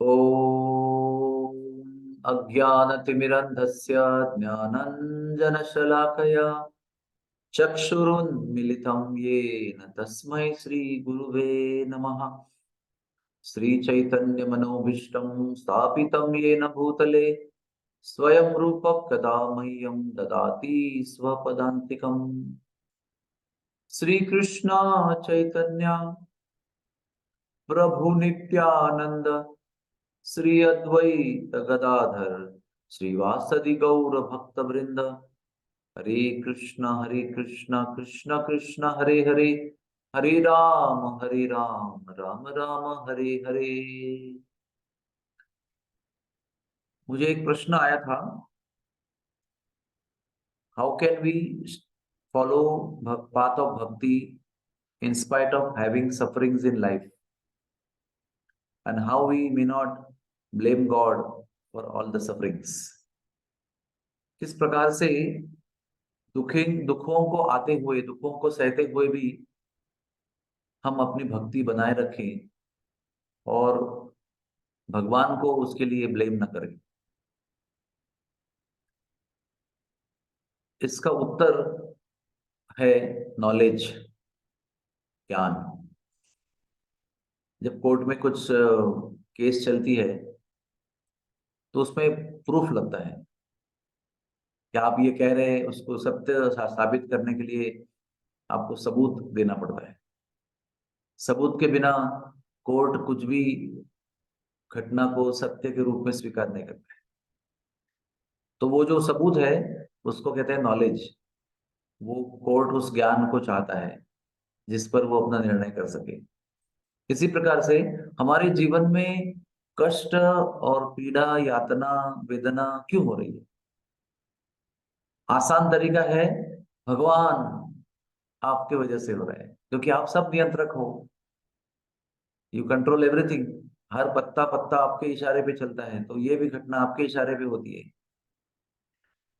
ॐ अज्ञानतिमिरन्धस्य ज्ञानञ्जनशलाकया चक्षुरुन्मिलितं येन तस्मै श्रीगुरुवे नमः। श्रीचैतन्यमनोभीष्टं स्थापितं येन भूतले स्वयं रूपः कदा मह्यं ददाति स्वपदान्तिकम्। श्रीकृष्ण चैतन्य प्रभु नित्यानंद श्री अद्वैत गदाधर श्रीवासदि गौर भक्त वृंद। हरे कृष्ण कृष्ण कृष्ण हरे हरे, हरे राम राम राम हरे हरे। मुझे एक प्रश्न आया था, how can we follow path of bhakti in spite of having sufferings in life, and how we may not blame God for all the sufferings। किस प्रकार से दुखों को आते हुए, दुखों को सहते हुए भी हम अपनी भक्ति बनाए रखें और भगवान को उसके लिए ब्लेम न करें। इसका उत्तर है नॉलेज, ज्ञान। जब कोर्ट में कुछ केस चलती है तो उसमें प्रूफ लगता है कि आप ये कह रहे हैं, उसको सत्य साबित करने के लिए आपको सबूत देना पड़ता है। सबूत के बिना कोर्ट कुछ भी घटना को सत्य के रूप में स्वीकार नहीं करता है। तो वो जो सबूत है उसको कहते हैं नॉलेज। वो कोर्ट उस ज्ञान को चाहता है जिस पर वो अपना निर्णय कर सके। इसी प्रकार से हमारे जीवन में कष्ट और पीड़ा, यातना, वेदना क्यों हो रही है? आसान तरीका है, भगवान आपके वजह से हो रहा है, क्योंकि आप सब नियंत्रक हो। You control everything. हर पत्ता पत्ता आपके इशारे पे चलता है, तो ये भी घटना आपके इशारे पे होती है।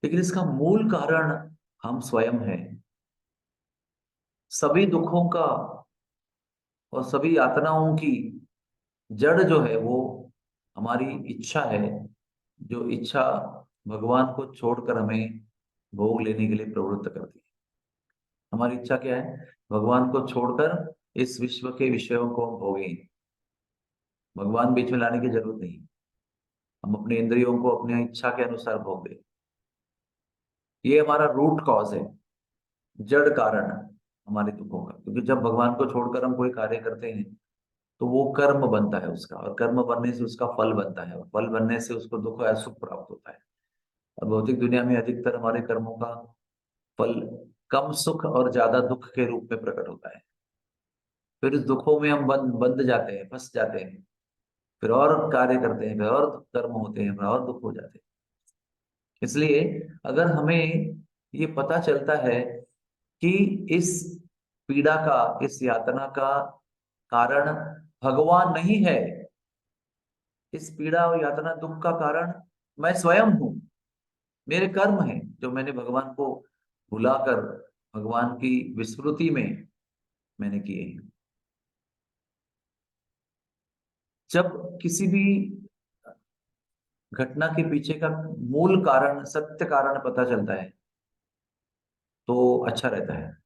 लेकिन इसका मूल कारण हम स्वयं हैं। सभी दुखों का और सभी यातनाओं की जड़ जो है वो हमारी इच्छा है, जो इच्छा भगवान को छोड़कर हमें भोग लेने के लिए प्रवृत्त करती है। हमारी इच्छा क्या है? भगवान को छोड़कर इस विश्व के विषयों को हम भोगें। भगवान बीच में लाने की जरूरत नहीं। हम अपने इंद्रियों को अपनी इच्छा के अनुसार भोग दें। ये हमारा रूट कॉज है, जड़ कारण हमारे दुखों का। क्योंकि जब भगवान को छोड़कर हम कोई कार्य करते हैं तो वो कर्म बनता है उसका, और कर्म बनने से उसका फल बनता है, और फल बनने से उसको दुख या सुख प्राप्त होता है। और भौतिक दुनिया में अधिकतर हमारे कर्मों का फल कम सुख और ज्यादा दुख के रूप में प्रकट होता है। फिर इस दुखों में हम बंद जाते हैं, फंस जाते हैं। फिर और कार्य करते हैं, फिर और कर्म होते हैं, फिर और दुख हो जाते हैं। इसलिए अगर हमें ये पता चलता है कि इस पीड़ा का, इस यातना का कारण भगवान नहीं है, इस पीड़ा और यातना दुख का कारण मैं स्वयं हूं, मेरे कर्म हैं जो मैंने भगवान को भुलाकर भगवान की विस्मृति में मैंने किए हैं। जब किसी भी घटना के पीछे का मूल कारण, सत्य कारण पता चलता है तो अच्छा रहता है।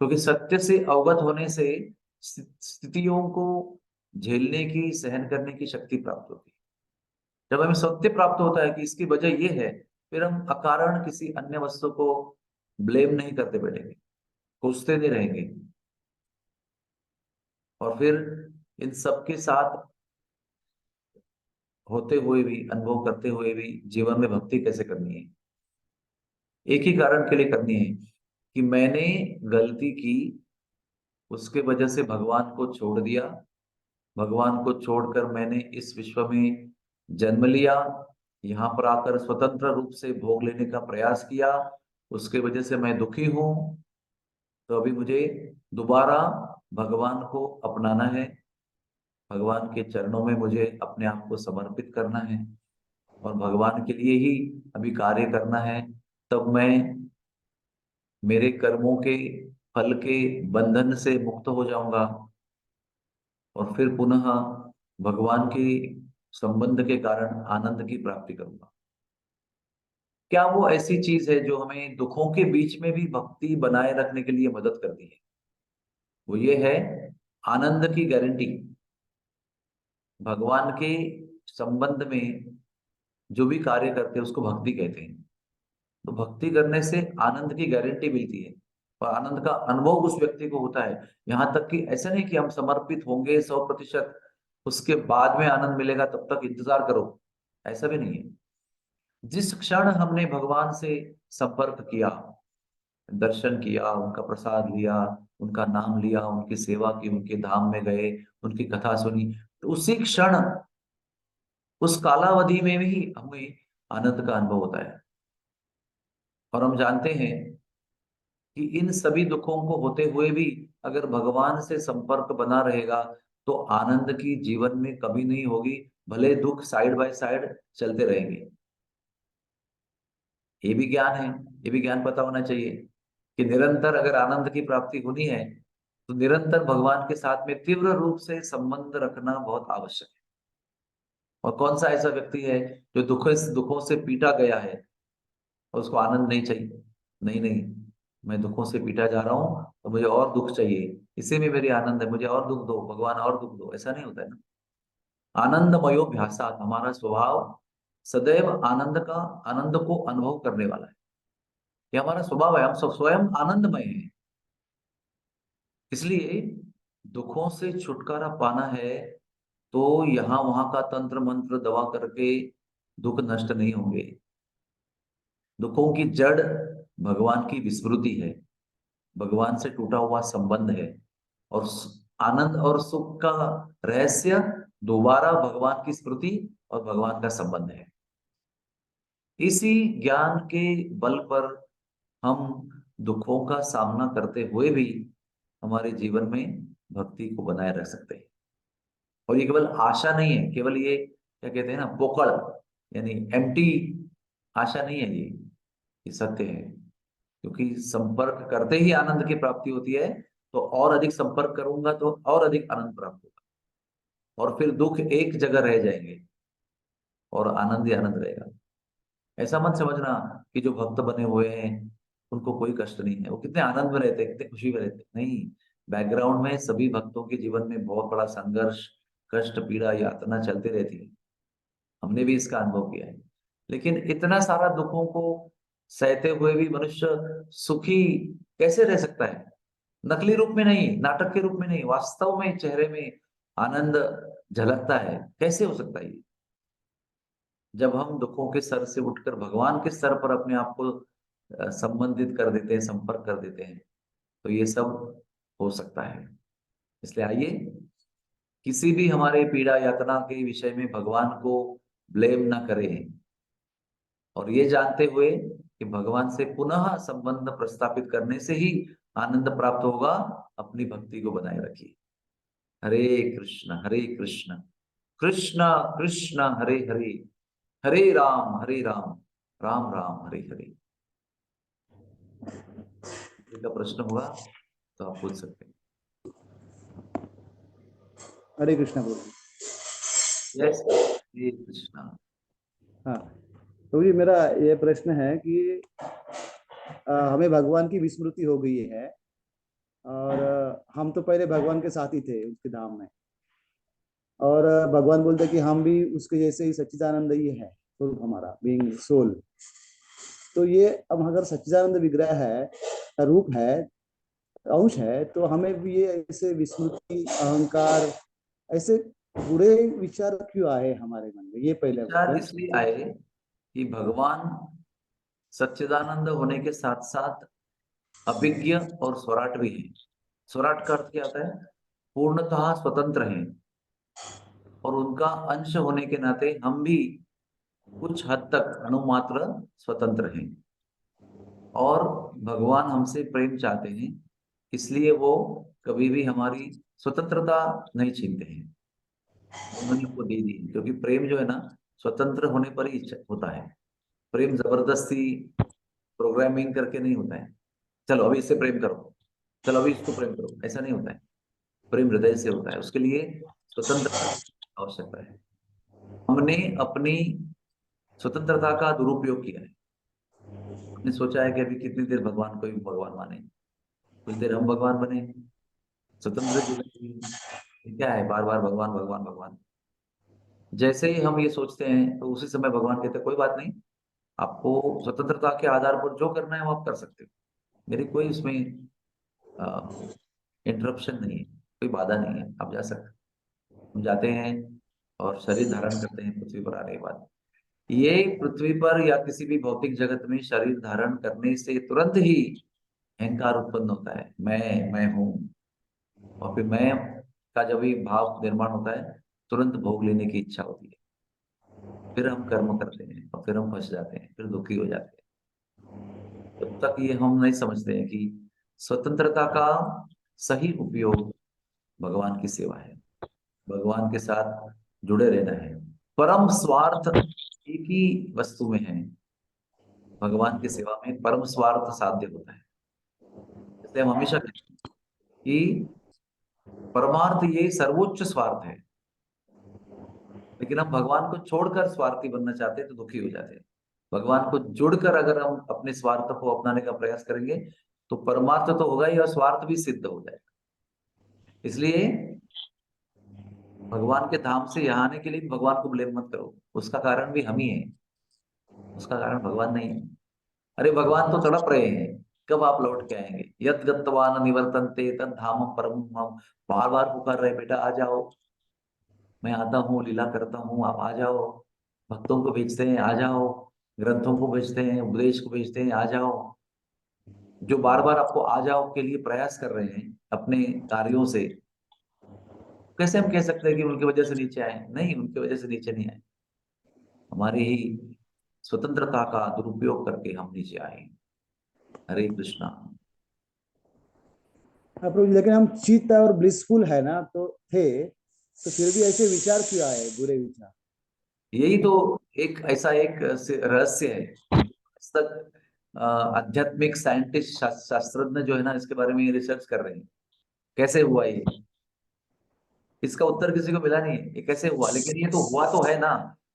क्योंकि सत्य से अवगत होने से स्थितियों को झेलने की, सहन करने की शक्ति प्राप्त होती है। जब हमें सत्य प्राप्त होता है कि इसकी वजह ये है, फिर हम अकारण किसी अन्य वस्तु को ब्लेम नहीं करते बैठेंगे, कोसते नहीं रहेंगे। और फिर इन सबके साथ होते हुए भी, अनुभव करते हुए भी जीवन में भक्ति कैसे करनी है? एक ही कारण के लिए करनी है कि मैंने गलती की, उसके वजह से भगवान को छोड़ दिया। भगवान को छोड़कर मैंने इस विश्व में जन्म लिया, यहाँ पर आकर स्वतंत्र रूप से भोग लेने का प्रयास किया, उसके वजह से मैं दुखी हूं। तो अभी मुझे दोबारा भगवान को अपनाना है, भगवान के चरणों में मुझे अपने आप को समर्पित करना है और भगवान के लिए ही अभी कार्य करना है। तब मैं मेरे कर्मों के फल के बंधन से मुक्त हो जाऊंगा और फिर पुनः भगवान के संबंध के कारण आनंद की प्राप्ति करूंगा। क्या वो ऐसी चीज है जो हमें दुखों के बीच में भी भक्ति बनाए रखने के लिए मदद करती है? वो ये है आनंद की गारंटी। भगवान के संबंध में जो भी कार्य करते हैं उसको भक्ति कहते हैं। तो भक्ति करने से आनंद की गारंटी मिलती है और आनंद का अनुभव उस व्यक्ति को होता है। यहां तक कि ऐसा नहीं कि हम समर्पित होंगे 100%, उसके बाद में आनंद मिलेगा तब तक इंतजार करो, ऐसा भी नहीं है। जिस क्षण हमने भगवान से संपर्क किया, दर्शन किया, उनका प्रसाद लिया, उनका नाम लिया, उनकी सेवा की, उनके धाम में गए, उनकी कथा सुनी, तो उसी क्षण उस कालावधि में भी हमें आनंद का अनुभव होता है। और हम जानते हैं कि इन सभी दुखों को होते हुए भी अगर भगवान से संपर्क बना रहेगा तो आनंद की जीवन में कभी नहीं होगी, भले दुख साइड बाय साइड चलते रहेंगे। ये भी ज्ञान है, ये भी ज्ञान पता होना चाहिए कि निरंतर अगर आनंद की प्राप्ति होनी है तो निरंतर भगवान के साथ में तीव्र रूप से संबंध रखना बहुत आवश्यक है। और कौन सा ऐसा व्यक्ति है जो दुखों से पीटा गया है और उसको आनंद नहीं चाहिए? नहीं नहीं, मैं दुखों से पीटा जा रहा हूं तो मुझे और दुख चाहिए, इसी में मेरी आनंद है, मुझे और दुख दो भगवान, और दुख दो, ऐसा नहीं होता है ना। आनंदमयो भ्यासात, हमारा स्वभाव सदैव आनंद का, आनंद को अनुभव करने वाला है। ये हमारा स्वभाव है, हम सब स्वयं आनंदमय हैं। इसलिए दुखों से छुटकारा पाना है तो यहाँ वहां का तंत्र मंत्र दवा करके दुख नष्ट नहीं होंगे। दुखों की जड़ भगवान की विस्मृति है, भगवान से टूटा हुआ संबंध है। और आनंद और सुख का रहस्य दोबारा भगवान की स्मृति और भगवान का संबंध है। इसी ज्ञान के बल पर हम दुखों का सामना करते हुए भी हमारे जीवन में भक्ति को बनाए रख सकते हैं। और ये केवल आशा नहीं है, केवल ये क्या कहते हैं ना, पोकड़, यानी एम्प्टी आशा नहीं है ये सत्य है। क्योंकि संपर्क करते ही आनंद की प्राप्ति होती है, तो और अधिक संपर्क करूंगा तो और अधिक आनंद प्राप्त होगा, और फिर दुख एक जगह रह जाएंगे और आनंद ही आनंद रहेगा। ऐसा मत समझना कि जो भक्त बने हुए हैं उनको कोई कष्ट नहीं है, वो कितने आनंद में रहते हैं, कितने खुशी में रहते हैं। नहीं, बैकग्राउंड में सभी भक्तों के जीवन में बहुत बड़ा संघर्ष, कष्ट, पीड़ा, यातना चलती रहती है। हमने भी इसका अनुभव किया है। लेकिन इतना सारा दुखों को सहते हुए भी मनुष्य सुखी कैसे रह सकता है? नकली रूप में नहीं, नाटक के रूप में नहीं, वास्तव में चेहरे में आनंद झलकता है। कैसे हो सकता है ये? जब हम दुखों के सर से उठकर भगवान के सर पर अपने आप को संबंधित कर देते हैं, संपर्क कर देते हैं, तो ये सब हो सकता है। इसलिए आइए किसी भी हमारे पीड़ा यातना के विषय में भगवान को ब्लेम ना करें, और ये जानते हुए कि भगवान से पुनः संबंध प्रस्थापित करने से ही आनंद प्राप्त होगा, अपनी भक्ति को बनाए रखिए। हरे कृष्ण, हरे कृष्ण, कृष्ण कृष्ण हरे हरे, हरे राम, राम राम हरे हरे। का प्रश्न होगा तो आप पूछ सकते हैं। हरे कृष्णा बोल। यस, हरे कृष्णा। हाँ, तो ये मेरा ये प्रश्न है कि हमें भगवान की विस्मृति हो गई है, और हम तो पहले भगवान के साथ ही थे उसके धाम में, और भगवान बोलते कि हम भी उसके जैसे ही सच्चिदानंद ही है स्वरूप, हमारा बीइंग सोल। तो ये अब अगर सच्चिदानंद विग्रह है, रूप है, अंश है, तो हमें भी ये ऐसे विस्मृति, अहंकार, ऐसे बुरे विचार क्यों आए हमारे मन में? ये पहले विचार क्वेश्चन। इसलिए आए कि भगवान सच्चिदानंद होने के साथ साथ अभिज्ञ और स्वराट भी है। स्वराट का अर्थ क्या होता है? पूर्णतः स्वतंत्र हैं, और उनका अंश होने के नाते हम भी कुछ हद तक अणुमात्र स्वतंत्र हैं। और भगवान हमसे प्रेम चाहते हैं, इसलिए वो कभी भी हमारी स्वतंत्रता नहीं छीनते हैं। उन्होंने हमको दे दी, क्योंकि प्रेम जो है ना, स्वतंत्र होने पर ही होता है। प्रेम जबरदस्ती प्रोग्रामिंग करके नहीं होता है। चलो अभी इससे प्रेम करो, चलो अभी इसको प्रेम करो, ऐसा नहीं होता है। प्रेम हृदय से होता है, उसके लिए स्वतंत्रता आवश्यकता है। हमने अपनी स्वतंत्रता का दुरुपयोग किया है। हमने सोचा है कि अभी कितनी देर भगवान को ही भगवान माने, कुछ देर हम भगवान बने, स्वतंत्र जीवन जिए। ये क्या है बार बार भगवान भगवान भगवान। जैसे ही हम ये सोचते हैं तो उसी समय भगवान कहते हैं कोई बात नहीं, आपको स्वतंत्रता के आधार पर जो करना है वो आप कर सकते हो, मेरी कोई इसमें इंटरप्शन नहीं है, कोई बाधा नहीं है, आप जा सकते हो। हम जाते हैं और शरीर धारण करते हैं पृथ्वी पर आने के बाद। ये पृथ्वी पर या किसी भी भौतिक जगत में शरीर धारण करने से तुरंत ही अहंकार उत्पन्न होता है, मैं हूं। और फिर मैं का जब भी भाव निर्माण होता है, तुरंत भोग लेने की इच्छा होती है। फिर हम कर्म करते हैं और फिर हम फंस जाते हैं, फिर दुखी हो जाते हैं। जब तक ये हम नहीं समझते हैं कि स्वतंत्रता का सही उपयोग भगवान की सेवा है, भगवान के साथ जुड़े रहना है। परम स्वार्थ एक ही वस्तु में है, भगवान की सेवा में परम स्वार्थ साध्य होता है। इसलिए हम हमेशा कहते हैं कि परमार्थ ये सर्वोच्च स्वार्थ है। लेकिन हम भगवान को छोड़कर स्वार्थी बनना चाहते हैं तो दुखी हो जाते हैं। भगवान को जुड़कर अगर हम अपने स्वार्थ को अपनाने का प्रयास करेंगे तो परमार्थ तो होगा ही और स्वार्थ भी सिद्ध हो जाएगा। इसलिए भगवान के धाम से यहाँ आने के लिए भगवान को ब्लेम मत करो, उसका कारण भी हम ही है, उसका कारण भगवान नहीं है। अरे भगवान तो तड़प रहे हैं, कब आप लौट के आएंगे। यद गत्वा न निवर्तन्ते तद धामम परमम मम। बार बार पुकार रहे बेटा आ जाओ, मैं आता हूँ लीला करता हूँ, आप आ जाओ। भक्तों को भेजते हैं आ जाओ, ग्रंथों को भेजते हैं, उपदेश को भेजते हैं आ जाओ। जो बार बार आपको आ जाओ के लिए प्रयास कर रहे हैं अपने कार्यों से, कैसे हम कह सकते हैं कि उनकी वजह से नीचे आए? नहीं, उनकी वजह से नीचे नहीं आए, हमारी ही स्वतंत्रता का दुरुपयोग करके हम नीचे आए। हरे कृष्णा। हाँ प्रभु जी, लेकिन हम चित्त और ब्लिसफुल है ना तो थे, तो फिर भी ऐसे विचार क्यों आए, बुरे विचार? यही तो एक ऐसा एक रहस्य है। आज तक आध्यात्मिक साइंटिस्ट शास्त्रज्ञ जो है ना इसके बारे में ये रिसर्च कर रहे हैं, कैसे हुआ ये। इसका उत्तर किसी को मिला नहीं है ये कैसे हुआ, लेकिन ये तो हुआ तो है ना।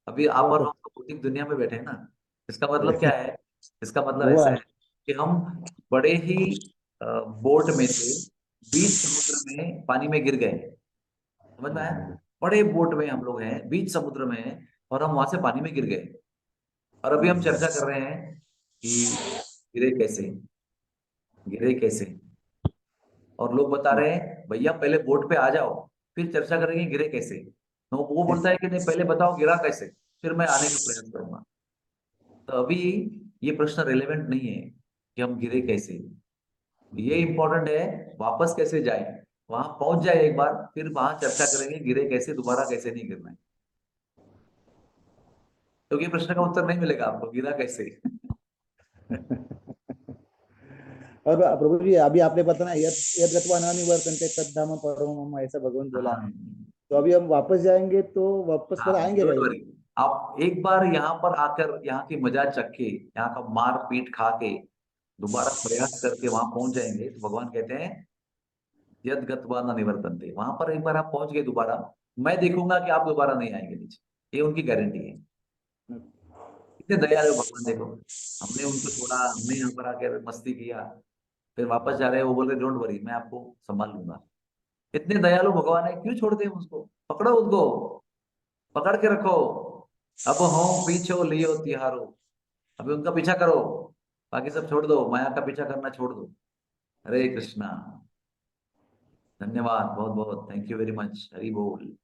अभी आप और हाँ, हम तो भौतिक दुनिया में बैठे हैं ना। इसका मतलब क्या है? इसका मतलब हुआ ऐसा है। है कि हम बड़े ही बोट में से बीच समुद्र में पानी में गिर गए। समझ में आया? बड़े बोट में हम लोग हैं, बीच समुद्र में हैं, और हम वहां से पानी में गिर गए। और अभी हम चर्चा कर रहे हैं कि गिरे कैसे, गिरे कैसे। और लोग बता रहे हैं भैया पहले बोट पे आ जाओ, फिर चर्चा करेंगे गिरे कैसे। तो वो बोलता है कि नहीं पहले बताओ गिरा कैसे, फिर मैं आने का प्रयास करूंगा। तो अभी ये प्रश्न रिलेवेंट नहीं है कि हम गिरे कैसे। ये इंपॉर्टेंट है वापस कैसे जाए, वहां पहुंच जाए एक बार, फिर वहां चर्चा करेंगे गिरे कैसे, दोबारा कैसे नहीं गिरना है। क्योंकि ये प्रश्न का उत्तर नहीं मिलेगा आपको गिरा कैसे। और प्रभु जी, अभी आपने बताया यद यद गत्वा न निवर्तन्ते तद्धाम परमम मम, ऐसा भगवान बोला हाँ है। तो अभी हम वापस जाएंगे तो वापस पर हाँ, आएंगे डोंट भाई? वरी। आप एक बार यहाँ पर आकर यहाँ की मजा चख के, यहाँ का मार पीट खा के दोबारा प्रयास करके वहां पहुंच जाएंगे तो भगवान कहते हैं यद गत्वा न निवर्तन्ते। वहां पर एक बार आप पहुंच गए दोबारा, मैं देखूंगा कि आप दोबारा नहीं आएंगे नीचे, ये उनकी गारंटी है। कितने दयालु भगवान देखो। हमने उनको छोड़ा, हमने यहाँ पर आकर मस्ती किया, फिर वापस जा रहे हैं, वो बोल रहे डोंट वरी मैं आपको संभाल लूंगा। इतने दयालु भगवान है, क्यों छोड़ दें उसको? पकड़ो उसको, पकड़ के रखो। अब हो पीछो लियो तिहारो, अभी उनका पीछा करो, बाकी सब छोड़ दो, माया का पीछा करना छोड़ दो। हरे कृष्णा। धन्यवाद बहुत बहुत, thank you very much, Hari बोल।